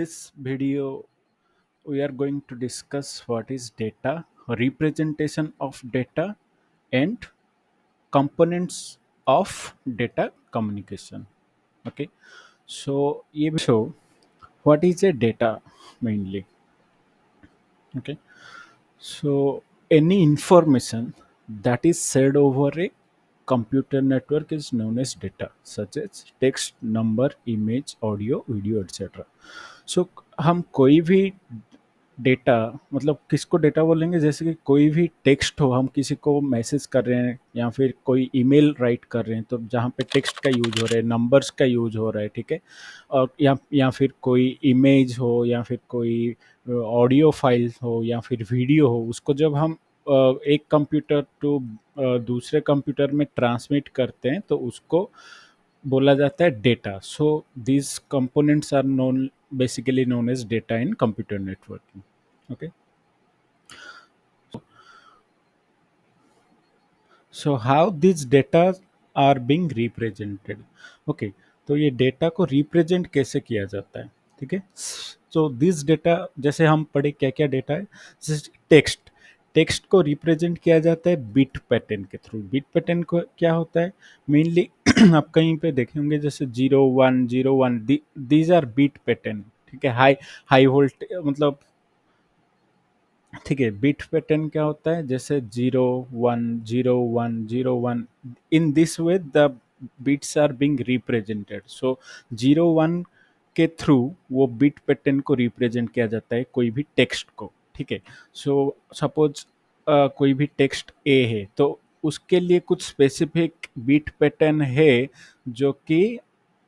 this video, we are going to discuss what is data, representation of data, and components of data communication. Okay, so ये show what is a data mainly. Okay, so any information that is shared over a computer network is known as data, such as text, number, image, audio, video, etc. सो हम कोई भी data मतलब किसको data बोलेंगे, जैसे कि कोई भी टेक्स्ट हो, हम किसी को मैसेज कर रहे हैं या फिर कोई ईमेल राइट कर रहे हैं, तो जहाँ पे टेक्स्ट का यूज हो रहा है, नंबर्स का यूज हो रहा है, ठीक है। और या फिर कोई इमेज हो या फिर कोई ऑडियो फाइल हो या फिर वीडियो हो, उसको जब हम एक कंप्यूटर टू दूसरे कंप्यूटर में ट्रांसमिट करते हैं तो उसको बोला जाता है data. So these components are basically known as data in computer networking. Okay, so how these data are being represented? Okay, तो ये डेटा को रिप्रेजेंट कैसे किया जाता है, ठीक है। सो दिस डेटा, जैसे हम पढ़े क्या क्या डेटा है, जैसे टेक्स्ट, टेक्स्ट को रिप्रेजेंट किया जाता है बिट पैटर्न के थ्रू। बिट पैटर्न को क्या होता है मेनली आप कहीं पे देखे होंगे, जैसे 0101, दीज आर बिट पैटर्न, ठीक है। हाई हाई वोल्ट मतलब, ठीक है। बिट पैटर्न क्या होता है, जैसे 010101, in this way the bits are being represented. So 01 के थ्रू वो बिट पैटर्न को रिप्रेजेंट किया जाता है कोई भी टेक्स्ट को, ठीक है। सो सपोज कोई भी टेक्स्ट ए है, तो उसके लिए कुछ स्पेसिफिक बिट पैटर्न है जो कि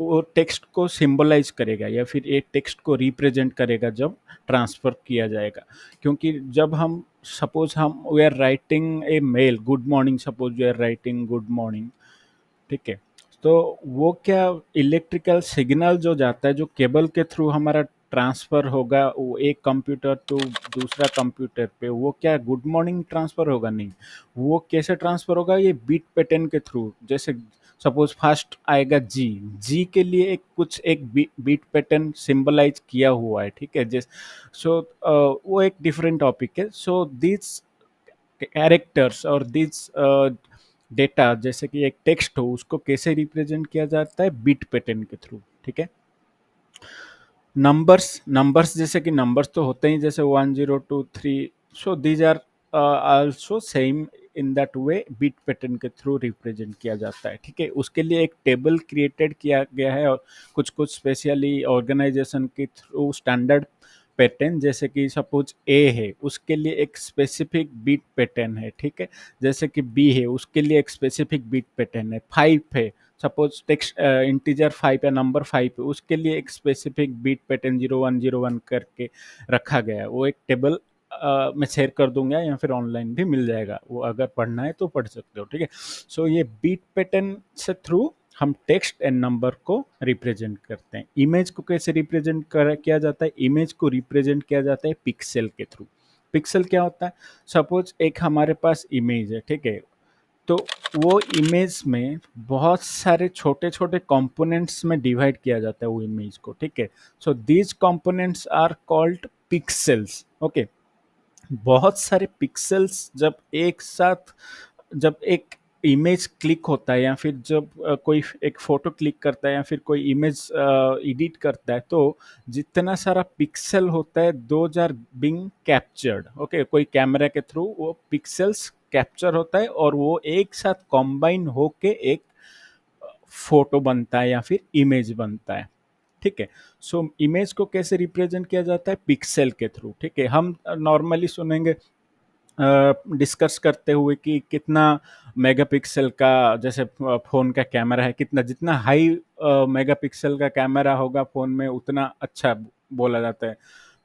वो टेक्स्ट को सिंबलाइज करेगा या फिर एक टेक्स्ट को रिप्रेजेंट करेगा जब ट्रांसफर किया जाएगा। क्योंकि जब हम सपोज हम we are writing a mail, good morning, suppose we are writing good morning, ठीक है। तो वो क्या, इलेक्ट्रिकल सिग्नल जो जाता है, जो केबल के थ्रू हमारा ट्रांसफर होगा वो एक कंप्यूटर टू दूसरा कंप्यूटर पे, वो क्या गुड मॉर्निंग ट्रांसफर होगा? नहीं। वो कैसे ट्रांसफर होगा? ये बीट पैटर्न के थ्रू। जैसे सपोज फर्स्ट आएगा जी, जी के लिए एक कुछ एक बीट पैटर्न सिंबलाइज किया हुआ है, ठीक है। जैसे सो वो एक डिफरेंट टॉपिक है। सो दिस कैरेक्टर्स और दिस डेटा, जैसे कि एक टेक्स्ट हो, उसको कैसे रिप्रेजेंट किया जाता है? बिट पैटर्न के थ्रू, ठीक है। नंबर्स, नंबर्स जैसे कि नंबर्स तो होते ही, जैसे 1023, so these are also same in that way, bit pattern के थ्रू रिप्रेजेंट किया जाता है, ठीक है। उसके लिए एक टेबल क्रिएटेड किया गया है और कुछ कुछ स्पेशली ऑर्गेनाइजेशन के थ्रू स्टैंडर्ड पैटर्न, जैसे कि सपोज ए है, उसके लिए एक स्पेसिफिक बीट पैटर्न है, ठीक है। जैसे कि बी है, उसके लिए एक स्पेसिफिक बीट पैटर्न है। 5 है, सपोज टेक्स्ट इंटीजर 5 या नंबर 5 है, उसके लिए एक स्पेसिफिक बीट पैटर्न 0101 करके रखा गया है। वो एक टेबल मैं शेयर कर दूंगा या फिर ऑनलाइन भी मिल जाएगा, वो अगर पढ़ना है तो पढ़ सकते हो, ठीक है। सो ये बीट पैटर्न से थ्रू हम टेक्स्ट एंड नंबर को रिप्रेजेंट करते हैं। इमेज को कैसे रिप्रेजेंट किया जाता है? इमेज को रिप्रेजेंट किया जाता है पिक्सल के थ्रू। पिक्सल क्या होता है? सपोज एक हमारे पास इमेज है, ठीक है। तो वो इमेज में बहुत सारे छोटे छोटे कंपोनेंट्स में डिवाइड किया जाता है वो इमेज को, ठीक है। So these components are called pixels. Okay, बहुत सारे पिक्सेल्स जब एक साथ, जब एक इमेज क्लिक होता है या फिर जब कोई एक फोटो क्लिक करता है या फिर कोई इमेज एडिट करता है, तो जितना सारा पिक्सल होता है, those are being captured. Okay, कोई कैमरा के थ्रू वो पिक्सेल्स कैप्चर होता है और वो एक साथ कॉम्बाइन होके एक फोटो बनता है या फिर इमेज बनता है, ठीक है। सो इमेज को कैसे रिप्रेजेंट किया जाता है? पिक्सल के थ्रू, ठीक है। हम नॉर्मली सुनेंगे डिस्कस करते हुए कि कितना मेगापिक्सल का, जैसे फ़ोन का कैमरा है, कितना जितना हाई मेगापिक्सल का कैमरा होगा फ़ोन में उतना अच्छा बोला जाता है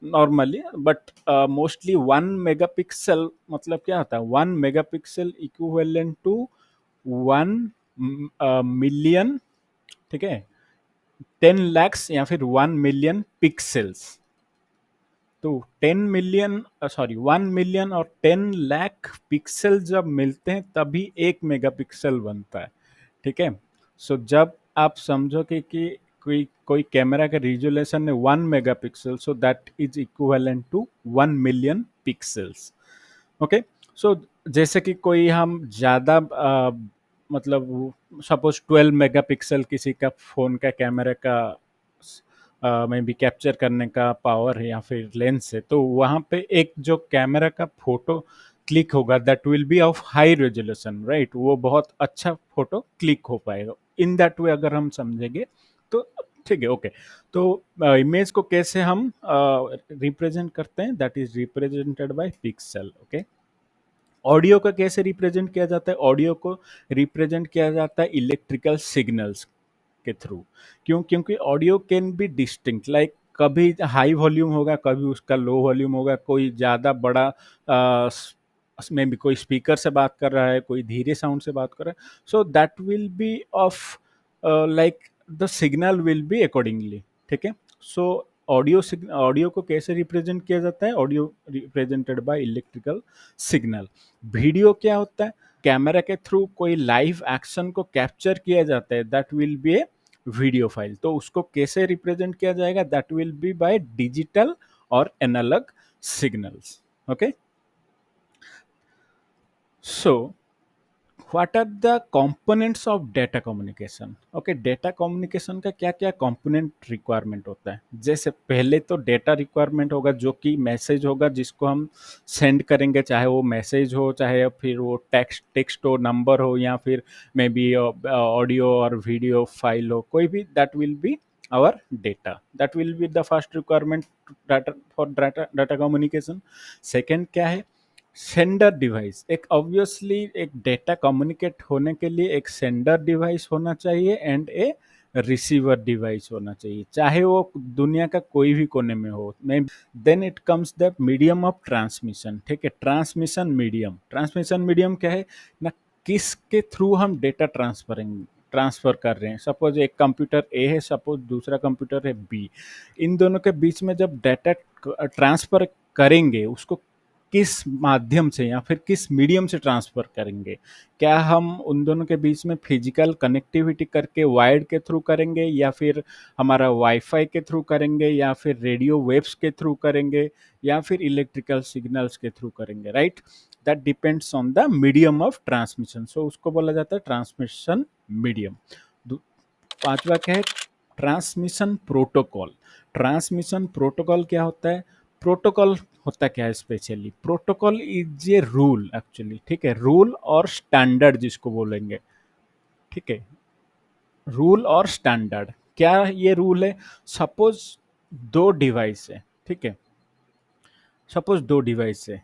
नॉर्मली। बट मोस्टली 1 मेगापिक्सल मतलब क्या होता है? 1 मेगापिक्सल इक्विवेलेंट टू 1 मिलियन, ठीक है। 10 lakhs या फिर 1 मिलियन पिक्सल्स। तो 10 मिलियन, सॉरी 1 मिलियन और 10 लाख पिक्सल जब मिलते हैं तभी 1 मेगापिक्सल बनता है, ठीक है। सो जब आप समझो कि कोई कोई कैमरा का रिजोल्यूशन है 1 megapixel, so that is equivalent to 1 million pixels. Okay. So जैसे कि कोई हम ज़्यादा मतलब सपोज 12 मेगापिक्सल किसी का फ़ोन का कैमरा का में भी कैप्चर करने का पावर है या फिर लेंस है, तो वहाँ पे एक जो कैमरा का फोटो क्लिक होगा that will B of high resolution, right, वो बहुत अच्छा फोटो क्लिक हो पाएगा। इन दैट वे अगर हम समझेंगे तो ठीक है। ओके। तो इमेज को कैसे हम रिप्रेजेंट करते हैं, that is represented by pixel. Okay. Audio का कैसे रिप्रेजेंट किया जाता है, ऑडियो को रिप्रेजेंट किया जाता है इलेक्ट्रिकल सिग्नल्स के थ्रू। क्यों? क्योंकि audio can be distinct, like कभी हाई वॉल्यूम होगा, कभी उसका लो वॉल्यूम होगा, कोई ज़्यादा बड़ा में भी कोई स्पीकर से बात कर रहा है, कोई धीरे साउंड से बात कर रहा है, so that will B of like the signal will be accordingly. ठीक है। सो ऑडियो को कैसे रिप्रेजेंट किया जाता है, audio represented by electrical signal. Video क्या होता है, कैमरा के थ्रू कोई लाइव एक्शन को कैप्चर किया जाता है, that will be a video file. तो उसको कैसे रिप्रेजेंट किया जाएगा, that will be by digital और analogue signals. Okay. So what are the components of data communication. Okay, data communication का क्या क्या कंपोनेंट रिक्वायरमेंट होता है। जैसे पहले तो डेटा रिक्वायरमेंट होगा जो कि मैसेज होगा जिसको हम सेंड करेंगे, चाहे वो मैसेज हो, चाहे फिर वो टेक्स्ट टेक्स्ट हो, नंबर हो, या फिर मे बी ऑडियो और वीडियो फाइल हो, कोई भी, that will be our data, that will be the first requirement data for data communication. Second क्या है, सेंडर डिवाइस। एक ऑब्वियसली एक डेटा कम्युनिकेट होने के लिए एक सेंडर डिवाइस होना चाहिए एंड ए रिसीवर डिवाइस होना चाहिए, चाहे वो दुनिया का कोई भी कोने में हो। Then it comes the medium of transmission. ठीक है, ट्रांसमिशन मीडियम क्या है ना, किसके थ्रू हम डेटा ट्रांसफर कर रहे हैं। सपोज एक कंप्यूटर ए है, सपोज दूसरा कंप्यूटर है बी, इन दोनों के बीच में जब डाटा ट्रांसफर करेंगे, उसको किस माध्यम से या फिर किस मीडियम से ट्रांसफर करेंगे। क्या हम उन दोनों के बीच में फिजिकल कनेक्टिविटी करके वायर्ड के थ्रू करेंगे, या फिर हमारा वाईफाई के थ्रू करेंगे, या फिर रेडियो वेव्स के थ्रू करेंगे, या फिर इलेक्ट्रिकल सिग्नल्स के थ्रू करेंगे, right. That depends on the medium of transmission, so उसको बोला जाता है ट्रांसमिशन मीडियम। पांचवा क्या है, ट्रांसमिशन प्रोटोकॉल। ट्रांसमिशन प्रोटोकॉल क्या होता है, प्रोटोकॉल होता क्या है specially, protocol is a rule actually. ठीक है, रूल और स्टैंडर्ड जिसको बोलेंगे। ठीक है, रूल और स्टैंडर्ड, क्या ये रूल है, सपोज दो डिवाइस है। ठीक है, सपोज दो डिवाइस है,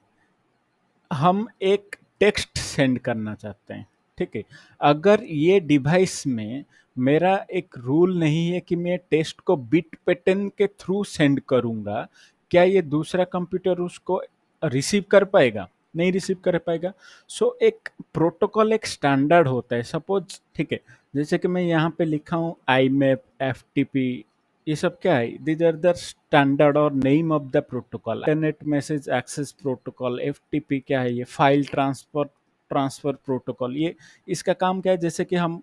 हम एक टेक्स्ट सेंड करना चाहते हैं। ठीक है, अगर ये डिवाइस में मेरा एक रूल नहीं है कि मैं टेक्स्ट को बिट पैटर्न के थ्रू सेंड करूंगा, क्या ये दूसरा कंप्यूटर उसको रिसीव कर पाएगा, नहीं रिसीव कर पाएगा। सो एक प्रोटोकॉल एक स्टैंडर्ड होता है। सपोज ठीक है, जैसे कि मैं यहाँ पे लिखा हूँ IMAP, F T P, ये सब क्या है, दीज आर द स्टैंडर्ड और name of the protocol. Internet message access protocol, FTP क्या है, ये फाइल ट्रांसफर ट्रांसफर प्रोटोकॉल। ये इसका काम क्या है, जैसे कि हम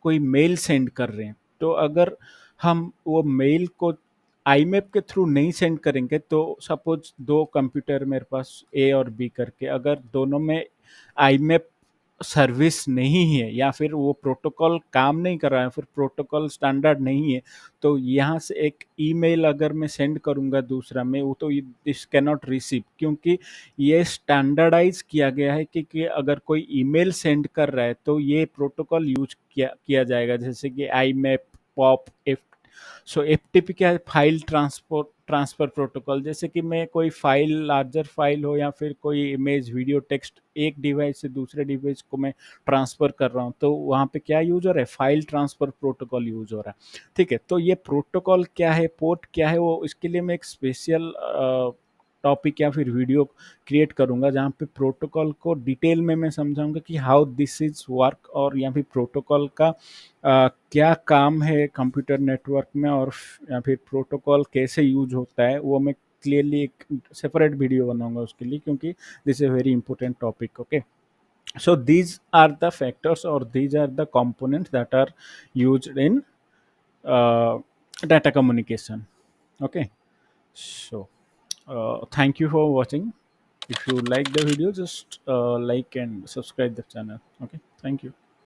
कोई मेल सेंड कर रहे हैं, तो अगर हम वो मेल को आईमैप के थ्रू नहीं सेंड करेंगे, तो सपोज दो कंप्यूटर मेरे पास ए और बी करके, अगर दोनों में आईमैप सर्विस नहीं है, या फिर वो प्रोटोकॉल काम नहीं कर रहा है, फिर प्रोटोकॉल स्टैंडर्ड नहीं है, तो यहाँ से एक ईमेल अगर मैं सेंड करूँगा दूसरा में, वो तो दिस कैनॉट रिसीव, क्योंकि ये स्टैंडर्डाइज किया गया है कि अगर कोई ईमेल सेंड कर रहा है तो ये प्रोटोकॉल यूज किया किया जाएगा, जैसे कि आई मैप, पॉप, एफ। सो एफटीपी क्या है, फाइल ट्रांसपोर्ट ट्रांसफर प्रोटोकॉल। जैसे कि मैं कोई फाइल, लार्जर फाइल हो या फिर कोई इमेज, वीडियो, टेक्स्ट, एक डिवाइस से दूसरे डिवाइस को मैं ट्रांसफर कर रहा हूँ, तो वहाँ पे क्या यूज हो रहा है, फाइल ट्रांसफर प्रोटोकॉल यूज हो रहा है। ठीक है, तो ये प्रोटोकॉल क्या है, पोर्ट क्या है, वो इसके लिए मैं एक स्पेशल टॉपिक या फिर वीडियो क्रिएट करूंगा जहाँ पे प्रोटोकॉल को डिटेल में मैं समझाऊंगा कि हाउ दिस इज वर्क, और या फिर प्रोटोकॉल का क्या काम है कंप्यूटर नेटवर्क में, और या फिर प्रोटोकॉल कैसे यूज होता है, वो मैं क्लियरली एक सेपरेट वीडियो बनाऊंगा उसके लिए, क्योंकि this is a very important topic. Okay, so these are the factors or these are the components that are used in data communication. Okay, so thank you for watching. If you like the video, just like and subscribe the channel. Okay, thank you.